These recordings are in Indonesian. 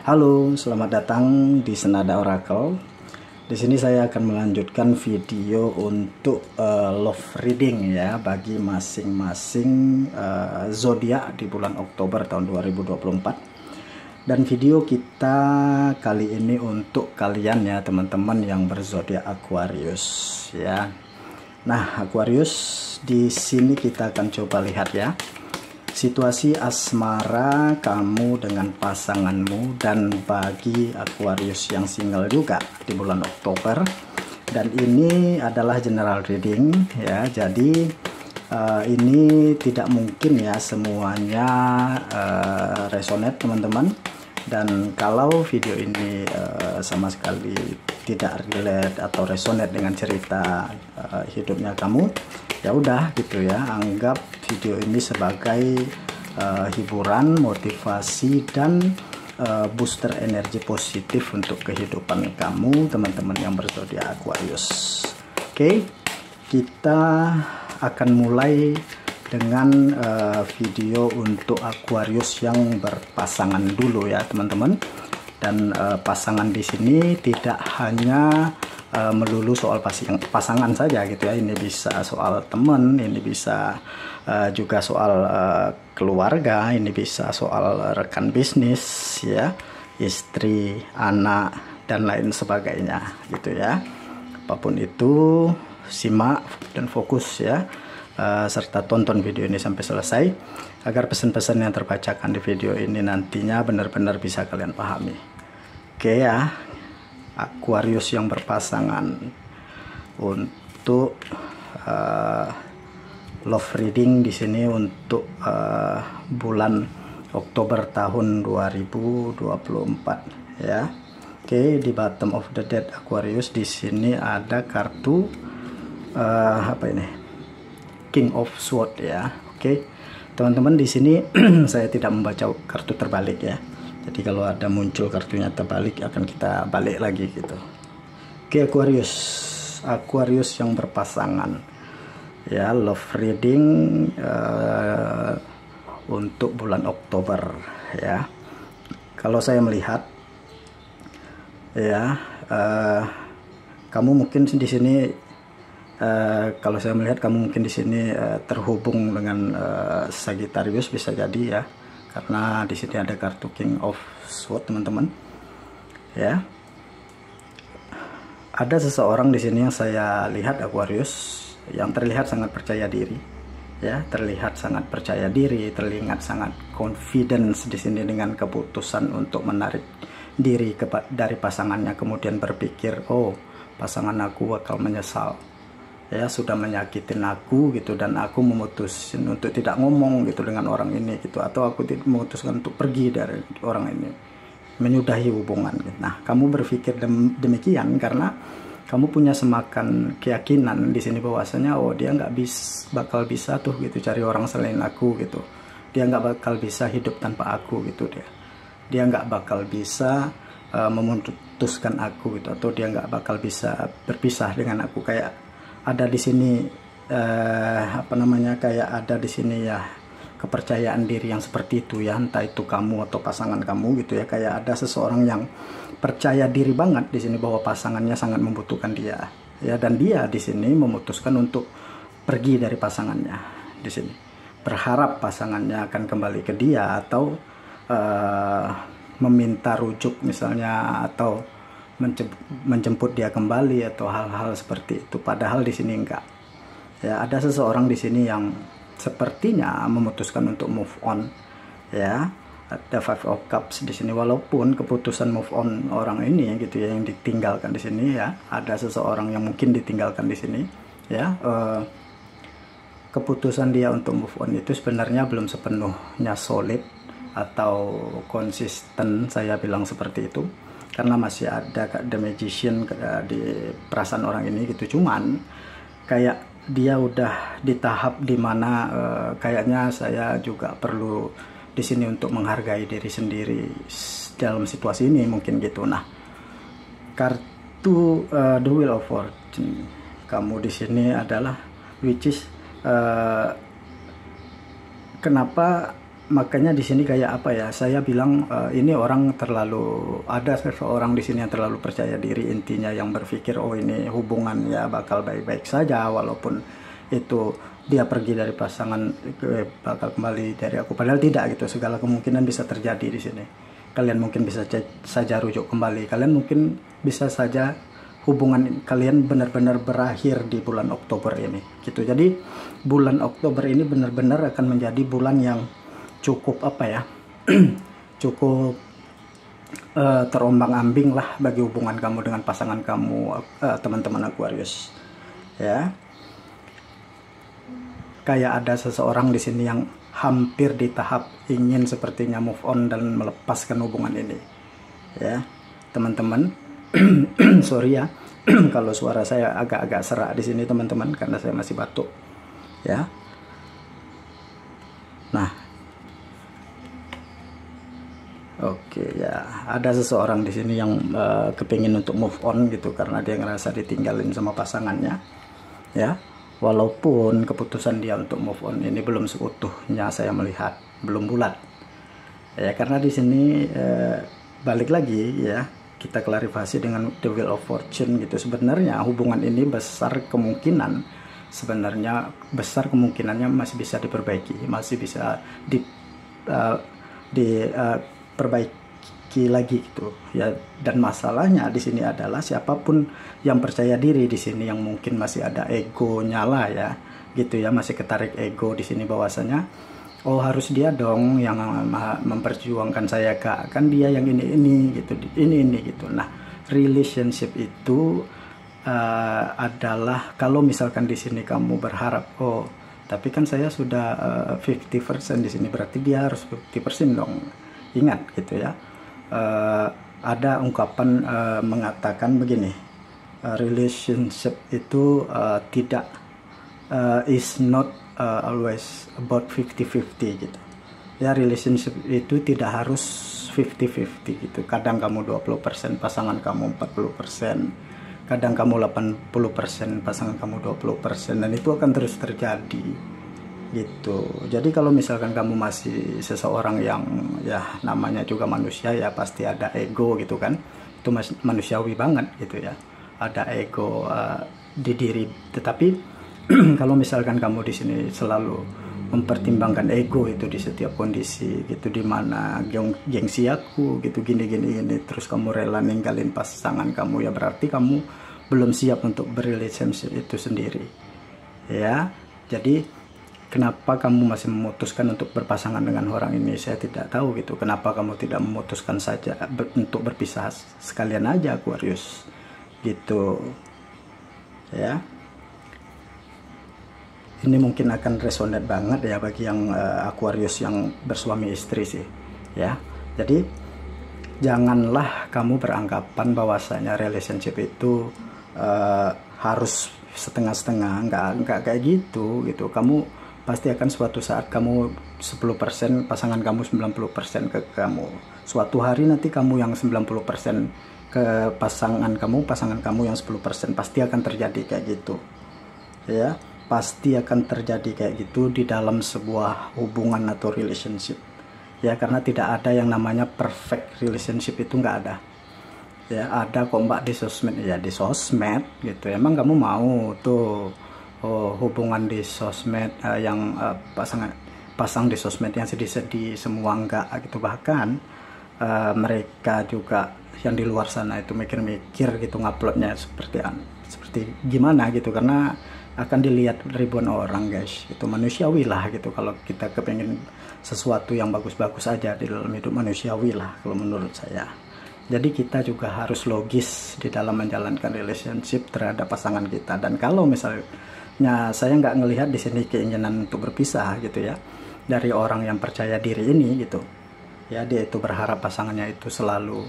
Halo, selamat datang di Senada Oracle. Di sini saya akan melanjutkan video untuk love reading ya bagi masing-masing zodiak di bulan Oktober tahun 2024. Dan video kita kali ini untuk kalian ya teman-teman yang berzodiak Aquarius ya. Nah, Aquarius, di sini kita akan coba lihat ya situasi asmara kamu dengan pasanganmu, dan bagi Aquarius yang single juga di bulan Oktober. Dan ini adalah general reading ya, jadi ini tidak mungkin ya semuanya resonate teman-teman. Dan kalau video ini sama sekali tidak relate atau resonate dengan cerita hidupnya kamu, ya udah gitu ya, anggap video ini sebagai hiburan, motivasi, dan booster energi positif untuk kehidupan kamu teman-teman yang berzodiak Aquarius. Oke, kita akan mulai dengan video untuk Aquarius yang berpasangan dulu ya teman-teman. Dan pasangan di sini tidak hanya melulu soal pasangan saja gitu ya. Ini bisa soal teman, ini bisa juga soal keluarga, ini bisa soal rekan bisnis ya, istri, anak, dan lain sebagainya gitu ya. Apapun itu, simak dan fokus ya, serta tonton video ini sampai selesai agar pesan-pesan yang terbacakan di video ini nantinya benar-benar bisa kalian pahami. Oke ya, Aquarius yang berpasangan untuk love reading di sini untuk bulan Oktober tahun 2024 ya. Oke, di bottom of the deck Aquarius di sini ada kartu apa ini? King of Swords ya. Oke, teman-teman, di sini saya tidak membaca kartu terbalik ya. Jadi kalau ada muncul kartunya terbalik akan kita balik lagi gitu. Oke, Aquarius yang berpasangan ya, love reading untuk bulan Oktober ya. Kalau saya melihat ya, kamu mungkin di sini kalau saya melihat kamu mungkin di sini terhubung dengan Sagittarius, bisa jadi ya, karena di sini ada kartu King of Swords teman-teman ya. Ada seseorang di sini yang saya lihat Aquarius yang terlihat sangat percaya diri ya, terlihat sangat percaya diri, terlihat sangat confidence di sini dengan keputusan untuk menarik diri dari pasangannya, kemudian berpikir, oh pasangan aku bakal menyesal ya, sudah menyakitin aku gitu, dan aku memutuskan untuk tidak ngomong gitu dengan orang ini gitu, atau aku memutuskan untuk pergi dari orang ini, menyudahi hubungan gitu. Nah, kamu berpikir demikian karena kamu punya semakan keyakinan di sini bahwasanya oh dia nggak bakal bisa tuh gitu cari orang selain aku gitu, dia nggak bakal bisa hidup tanpa aku gitu, dia nggak bakal bisa memutuskan aku gitu, atau dia nggak bakal bisa berpisah dengan aku. Kayak ada di sini apa namanya, kayak ada di sini ya kepercayaan diri yang seperti itu ya, entah itu kamu atau pasangan kamu gitu ya. Kayak ada seseorang yang percaya diri banget di sini bahwa pasangannya sangat membutuhkan dia ya, dan dia di sini memutuskan untuk pergi dari pasangannya di sini, berharap pasangannya akan kembali ke dia, atau meminta rujuk misalnya, atau menjemput dia kembali, atau hal-hal seperti itu. Padahal di sini enggak ya, ada seseorang di sini yang sepertinya memutuskan untuk move on ya. Ada Five of Cups di sini, walaupun keputusan move on orang ini gitu ya, yang ditinggalkan di sini ya, ada seseorang yang mungkin ditinggalkan di sini ya. Keputusan dia untuk move on itu sebenarnya belum sepenuhnya solid atau konsisten, saya bilang seperti itu, karena masih ada The Magician di perasaan orang ini gitu. Cuman kayak dia udah di tahap dimana kayaknya saya juga perlu di sini untuk menghargai diri sendiri dalam situasi ini mungkin gitu. Nah, kartu The Wheel of Fortune kamu di sini adalah, which is kenapa makanya di sini kayak apa ya, saya bilang ini orang terlalu, ada seseorang di sini yang terlalu percaya diri, intinya yang berpikir oh ini hubungan ya bakal baik-baik saja, walaupun itu dia pergi dari pasangan bakal kembali dari aku, padahal tidak gitu. Segala kemungkinan bisa terjadi di sini. Kalian mungkin bisa saja rujuk kembali, kalian mungkin bisa saja hubungan kalian benar-benar berakhir di bulan Oktober ini gitu. Jadi bulan Oktober ini benar-benar akan menjadi bulan yang cukup apa ya cukup terombang-ambing lah bagi hubungan kamu dengan pasangan kamu, teman-teman Aquarius ya. Kayak ada seseorang di sini yang hampir di tahap ingin sepertinya move on dan melepaskan hubungan ini ya teman-teman. Sorry ya kalau suara saya agak-agak serak di sini teman-teman, karena saya masih batuk ya. Nah, oke ya, ada seseorang di sini yang kepingin untuk move on gitu karena dia ngerasa ditinggalin sama pasangannya ya. Walaupun keputusan dia untuk move on ini belum seutuhnya saya melihat, belum bulat ya, karena di sini balik lagi ya, kita klarifikasi dengan the wheel of fortune gitu. Sebenarnya hubungan ini besar kemungkinannya masih bisa diperbaiki, masih bisa diperbaiki lagi gitu ya. Dan masalahnya di sini adalah siapapun yang percaya diri di sini yang mungkin masih ada egonya lah ya gitu ya, masih ketarik ego di sini bahwasanya oh harus dia dong yang memperjuangkan saya kak, kan dia yang ini gitu, ini gitu. Nah, relationship itu adalah kalau misalkan di sini kamu berharap oh tapi kan saya sudah 50% di sini, berarti dia harus 50% dong. Ingat gitu ya. Ada ungkapan mengatakan begini, relationship itu tidak is not always about 50-50 gitu ya. Relationship itu tidak harus 50-50 gitu. Kadang kamu 20%, pasangan kamu 40%, kadang kamu 80%, pasangan kamu 20%, dan itu akan terus terjadi gitu. Jadi kalau misalkan kamu masih seseorang yang ya namanya juga manusia ya, pasti ada ego gitu kan, itu manusiawi banget gitu ya, ada ego di diri. Tetapi kalau misalkan kamu di sini selalu mempertimbangkan ego itu di setiap kondisi gitu, dimana gengsi aku gitu gini, terus kamu rela ninggalin pasangan kamu, ya berarti kamu belum siap untuk berrelationship itu sendiri ya. Jadi kenapa kamu masih memutuskan untuk berpasangan dengan orang ini, saya tidak tahu gitu. Kenapa kamu tidak memutuskan saja untuk berpisah sekalian aja Aquarius gitu ya. Ini mungkin akan resonate banget ya bagi yang Aquarius yang bersuami istri sih ya. Jadi janganlah kamu beranggapan bahwasanya relationship itu harus setengah-setengah, enggak kayak gitu. Kamu pasti akan suatu saat kamu 10%, pasangan kamu 90% ke kamu. Suatu hari nanti kamu yang 90% ke pasangan kamu yang 10%, pasti akan terjadi kayak gitu ya. Pasti akan terjadi kayak gitu di dalam sebuah hubungan atau relationship ya, karena tidak ada yang namanya perfect relationship, itu nggak ada ya. Ada kok mbak di sosmed ya, di sosmed gitu. Emang kamu mau tuh hubungan di sosmed yang pasang di sosmed yang sedih-sedih semua, enggak gitu. Bahkan mereka juga yang di luar sana itu mikir-mikir gitu nguploadnya seperti gimana gitu, karena akan dilihat ribuan orang guys. Itu manusiawi lah gitu. Kalau kita kepengen sesuatu yang bagus-bagus aja di dalam hidup, manusiawi lah kalau menurut saya. Jadi kita juga harus logis di dalam menjalankan relationship terhadap pasangan kita. Dan kalau misalnya saya nggak ngelihat di sini keinginan untuk berpisah gitu ya dari orang yang percaya diri ini gitu ya, dia itu berharap pasangannya itu selalu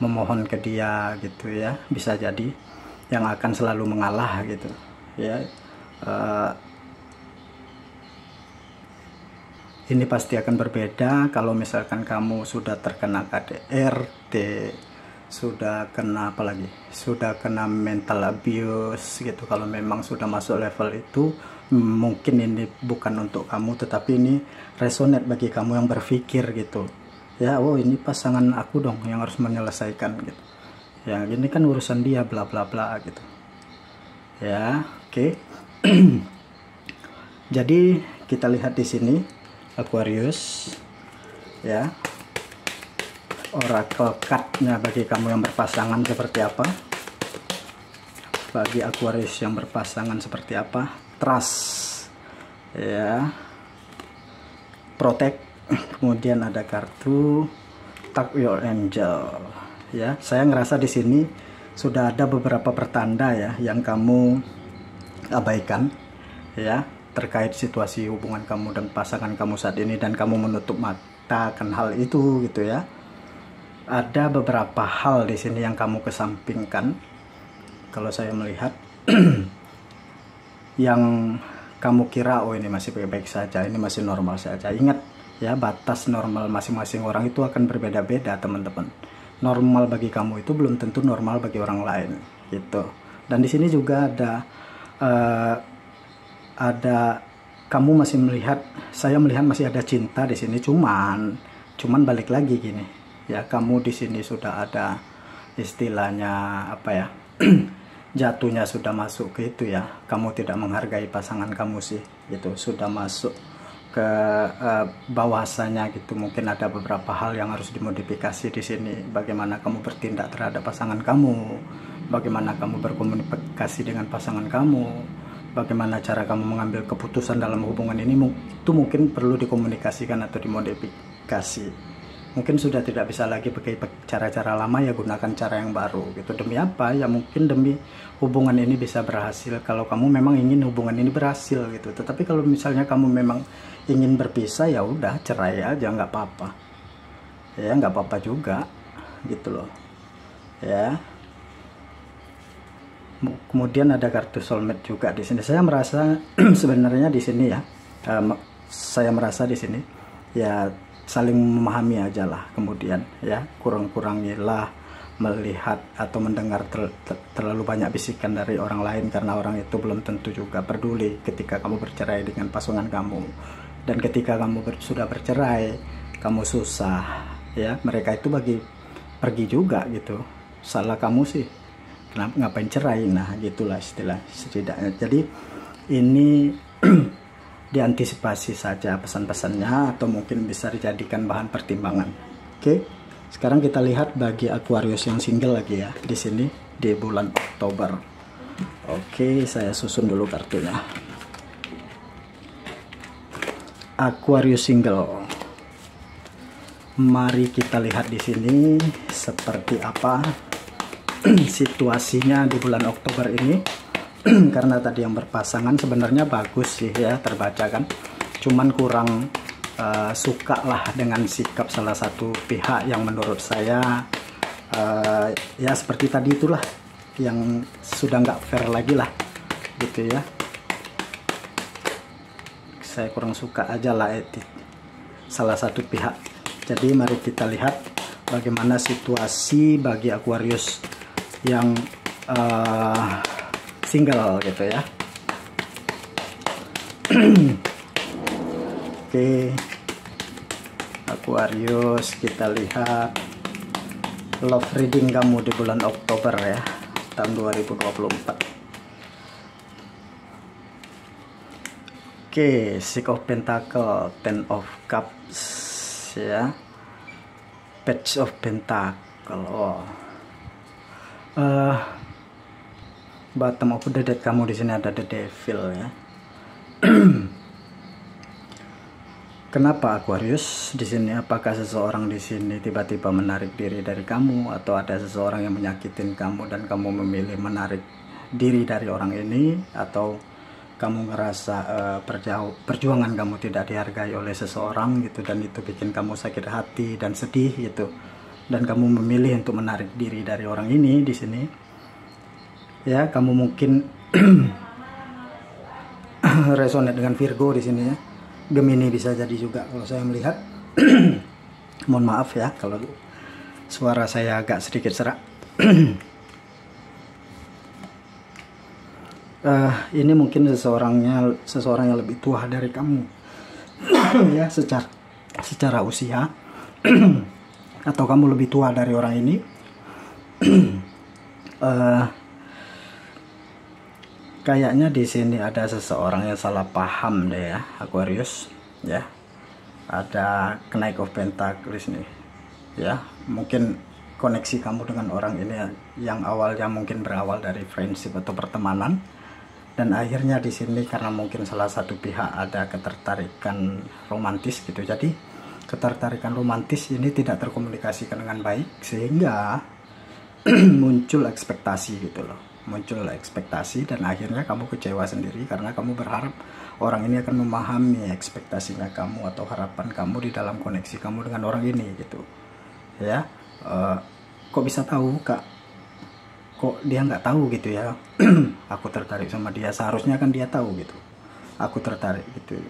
memohon ke dia gitu ya, bisa jadi yang akan selalu mengalah gitu ya. Ini pasti akan berbeda kalau misalkan kamu sudah terkena KDRT, sudah kena apalagi, sudah kena mental abuse gitu. Kalau memang sudah masuk level itu, Mungkin ini bukan untuk kamu, tetapi ini resonate bagi kamu yang berpikir gitu ya, oh ini pasangan aku dong yang harus menyelesaikan gitu ya, ini kan urusan dia bla bla bla gitu ya. Oke. Jadi kita lihat di sini Aquarius ya, oracle card-nya bagi kamu yang berpasangan seperti apa, bagi Aquarius yang berpasangan seperti apa. Trust ya, protect, kemudian ada kartu Tag Your Angel ya. Saya ngerasa di sini sudah ada beberapa pertanda ya yang kamu abaikan ya, terkait situasi hubungan kamu dan pasangan kamu saat ini, dan kamu menutup mata akan hal itu gitu ya. Ada beberapa hal di sini yang kamu kesampingkan kalau saya melihat. Yang kamu kira oh ini masih baik-baik saja, ini masih normal saja. Ingat ya, batas normal masing-masing orang itu akan berbeda-beda teman-teman. Normal bagi kamu itu belum tentu normal bagi orang lain gitu. Dan di sini juga ada kamu masih melihat, saya melihat masih ada cinta di sini, cuman balik lagi gini ya, kamu di sini sudah ada istilahnya apa ya, jatuhnya sudah masuk ke itu ya, kamu tidak menghargai pasangan kamu sih gitu, sudah masuk ke bahwasanya gitu. Mungkin ada beberapa hal yang harus dimodifikasi di sini, bagaimana kamu bertindak terhadap pasangan kamu, bagaimana kamu berkomunikasi dengan pasangan kamu, bagaimana cara kamu mengambil keputusan dalam hubungan ini, itu mungkin perlu dikomunikasikan atau dimodifikasi. Mungkin sudah tidak bisa lagi pakai cara-cara lama ya, gunakan cara yang baru gitu. Demi apa ya, mungkin demi hubungan ini bisa berhasil, kalau kamu memang ingin hubungan ini berhasil gitu. Tetapi kalau misalnya kamu memang ingin berpisah, ya udah cerai aja, nggak apa-apa ya, nggak apa-apa juga gitu loh ya. Kemudian ada kartu soulmate juga di sini. Saya merasa sebenarnya di sini ya, saya merasa di sini ya saling memahami aja lah, kemudian ya kurang-kurangilah melihat atau mendengar terlalu banyak bisikan dari orang lain, karena orang itu belum tentu juga peduli ketika kamu bercerai dengan pasangan kamu. Dan ketika kamu sudah bercerai, kamu susah ya, mereka itu pergi juga gitu. Salah kamu sih, kenapa ngapain cerai, nah gitulah istilah setidaknya. Jadi ini diantisipasi saja pesan-pesannya, atau mungkin bisa dijadikan bahan pertimbangan. Oke, sekarang kita lihat bagi Aquarius yang single lagi ya, di sini di bulan Oktober. Oke, saya susun dulu kartunya. Aquarius single, mari kita lihat di sini seperti apa situasinya di bulan Oktober ini. Karena tadi yang berpasangan sebenarnya bagus sih ya, terbaca kan, cuman kurang suka lah dengan sikap salah satu pihak yang menurut saya ya seperti tadi itulah, yang sudah nggak fair lagi lah gitu ya. Saya kurang suka aja lah salah satu pihak. Jadi mari kita lihat bagaimana situasi bagi Aquarius yang single gitu ya. Oke, Aquarius, kita lihat love reading kamu di bulan Oktober ya, tahun 2024. Oke, Six of Pentacle, Ten of Cups ya, Page of Pentacle. Bottom of the deck kamu di sini ada the Devil ya. Kenapa Aquarius di sini? Apakah seseorang di sini tiba-tiba menarik diri dari kamu, atau ada seseorang yang menyakitin kamu dan kamu memilih menarik diri dari orang ini, atau kamu ngerasa perjuangan kamu tidak dihargai oleh seseorang gitu, dan itu bikin kamu sakit hati dan sedih gitu, dan kamu memilih untuk menarik diri dari orang ini di sini. Ya, kamu mungkin resonate dengan Virgo di sini ya. Gemini bisa jadi juga kalau saya melihat. Mohon maaf ya kalau suara saya agak sedikit serak. ini mungkin seseorang yang lebih tua dari kamu ya, secara usia atau kamu lebih tua dari orang ini. Kayaknya di sini ada seseorang yang salah paham deh ya, Aquarius ya. Ada Knight of Pentacles nih ya, mungkin koneksi kamu dengan orang ini yang awalnya mungkin berawal dari friendship atau pertemanan, dan akhirnya di sini karena mungkin salah satu pihak ada ketertarikan romantis gitu. Jadi ketertarikan romantis ini tidak terkomunikasikan dengan baik sehingga muncul ekspektasi gitu loh, muncul ekspektasi, dan akhirnya kamu kecewa sendiri karena kamu berharap orang ini akan memahami ekspektasinya kamu atau harapan kamu di dalam koneksi kamu dengan orang ini gitu ya. Kok bisa tahu kak, kok dia nggak tahu gitu ya aku tertarik sama dia, seharusnya kan dia tahu gitu aku tertarik gitu.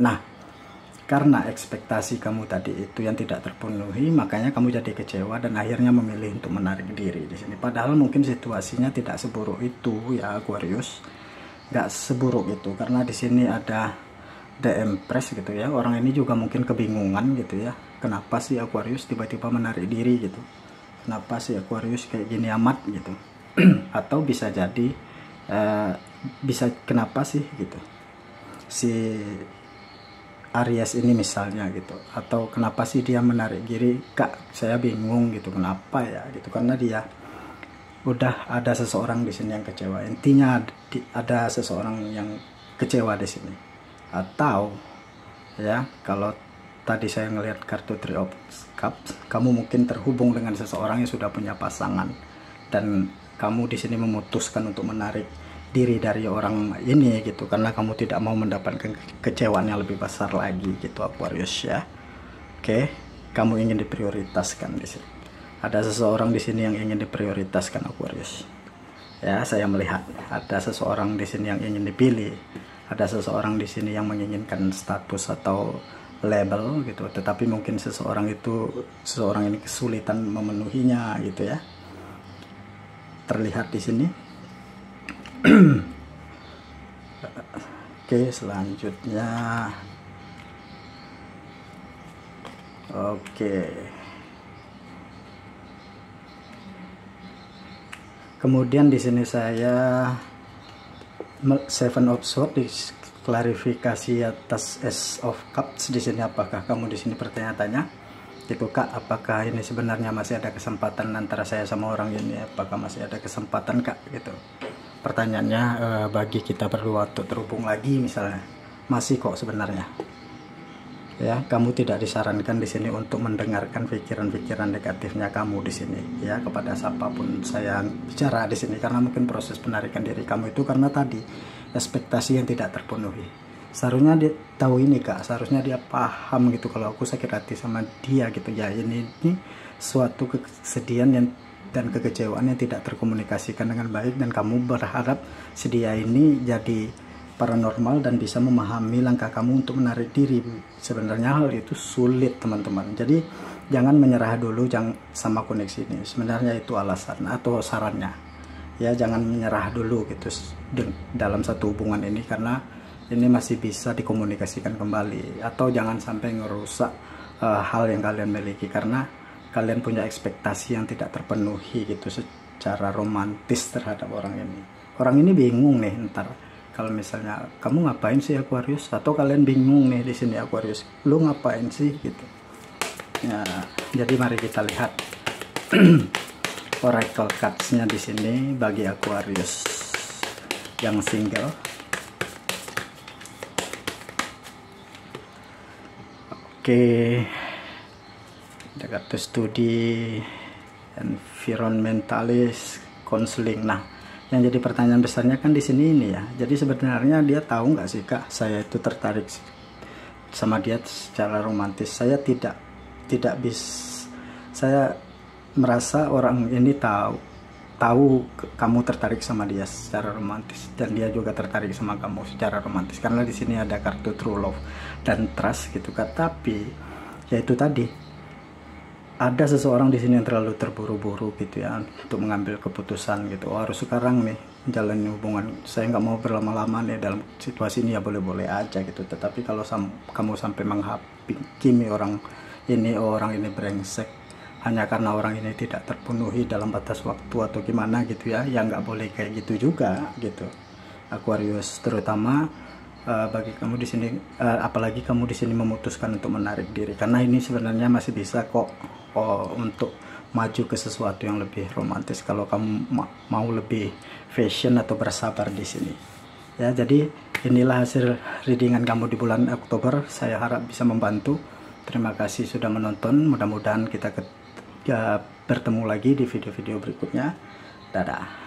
Nah, karena ekspektasi kamu tadi itu yang tidak terpenuhi, makanya kamu jadi kecewa dan akhirnya memilih untuk menarik diri di sini. Padahal mungkin situasinya tidak seburuk itu ya Aquarius, nggak seburuk itu, karena di sini ada The Empress gitu ya. Orang ini juga mungkin kebingungan gitu ya, kenapa sih Aquarius tiba-tiba menarik diri gitu, kenapa sih Aquarius kayak gini amat gitu. Atau bisa jadi kenapa sih gitu si Aries ini misalnya gitu, atau kenapa sih dia menarik diri, kak saya bingung gitu kenapa ya gitu, karena dia udah ada seseorang di sini yang kecewa. Intinya ada seseorang yang kecewa di sini. Atau ya, kalau tadi saya ngelihat kartu Three of Cups, kamu mungkin terhubung dengan seseorang yang sudah punya pasangan dan kamu di sini memutuskan untuk menarik diri dari orang ini gitu, karena kamu tidak mau mendapatkan kecewaan yang lebih besar lagi gitu Aquarius ya. Oke, kamu ingin diprioritaskan di sini. Ada seseorang di sini yang ingin diprioritaskan Aquarius. Ya, saya melihat ada seseorang di sini yang ingin dipilih. Ada seseorang di sini yang menginginkan status atau label gitu, tetapi mungkin seseorang ini kesulitan memenuhinya gitu ya. Terlihat di sini. Oke, selanjutnya. Oke. Kemudian di sini saya Seven of Swords, klarifikasi atas Ace of Cups di sini. Apakah kamu di sini bertanya-tanya gitu kak, apakah ini sebenarnya masih ada kesempatan antara saya sama orang ini, apakah masih ada kesempatan kak gitu. Pertanyaannya bagi kita berdua untuk terhubung lagi misalnya, masih kok sebenarnya ya. Kamu tidak disarankan di sini untuk mendengarkan pikiran-pikiran negatifnya kamu di sini ya kepada siapapun saya bicara di sini, karena mungkin proses penarikan diri kamu itu karena tadi ekspektasi yang tidak terpenuhi. Seharusnya dia tahu ini kak, seharusnya dia paham gitu kalau aku sakit hati sama dia gitu ya. Ini suatu kesedihan dan kekecewaan yang tidak terkomunikasikan dengan baik, dan kamu berharap si dia ini jadi paranormal dan bisa memahami langkah kamu untuk menarik diri. Sebenarnya hal itu sulit teman-teman, jadi jangan menyerah dulu sama koneksi ini. Sebenarnya itu alasan atau sarannya ya, jangan menyerah dulu gitu dalam satu hubungan ini, karena ini masih bisa dikomunikasikan kembali. Atau jangan sampai ngerusak hal yang kalian miliki karena kalian punya ekspektasi yang tidak terpenuhi gitu secara romantis terhadap orang ini. Orang ini bingung nih ntar kalau misalnya kamu ngapain sih Aquarius, atau kalian bingung nih di sini Aquarius, lu ngapain sih gitu ya. Jadi mari kita lihat oracle cards-nya di sini bagi Aquarius yang single. Oke, ada kartu studi, environmentalist, counseling. Nah, yang jadi pertanyaan besarnya kan di sini ini ya. Jadi sebenarnya dia tahu nggak sih kak, saya itu tertarik sama dia secara romantis. Saya tidak bisa. Saya merasa orang ini tahu kamu tertarik sama dia secara romantis, dan dia juga tertarik sama kamu secara romantis, karena di sini ada kartu true love dan trust gitu kan. Tapi yaitu tadi ada seseorang di sini yang terlalu terburu-buru gitu ya untuk mengambil keputusan gitu. Oh, harus sekarang nih menjalani hubungan. Saya nggak mau berlama-lama nih dalam situasi ini, ya boleh-boleh aja gitu. Tetapi kalau kamu sampai menghakimi orang ini brengsek hanya karena orang ini tidak terpenuhi dalam batas waktu atau gimana gitu ya nggak boleh kayak gitu juga gitu, Aquarius. Terutama bagi kamu di sini, apalagi kamu di sini memutuskan untuk menarik diri, karena ini sebenarnya masih bisa kok untuk maju ke sesuatu yang lebih romantis kalau kamu mau lebih fashion atau bersabar di sini ya. Jadi inilah hasil readingan kamu di bulan Oktober. Saya harap bisa membantu. Terima kasih sudah menonton. Mudah-mudahan kita bertemu lagi di video-video berikutnya. Dadah.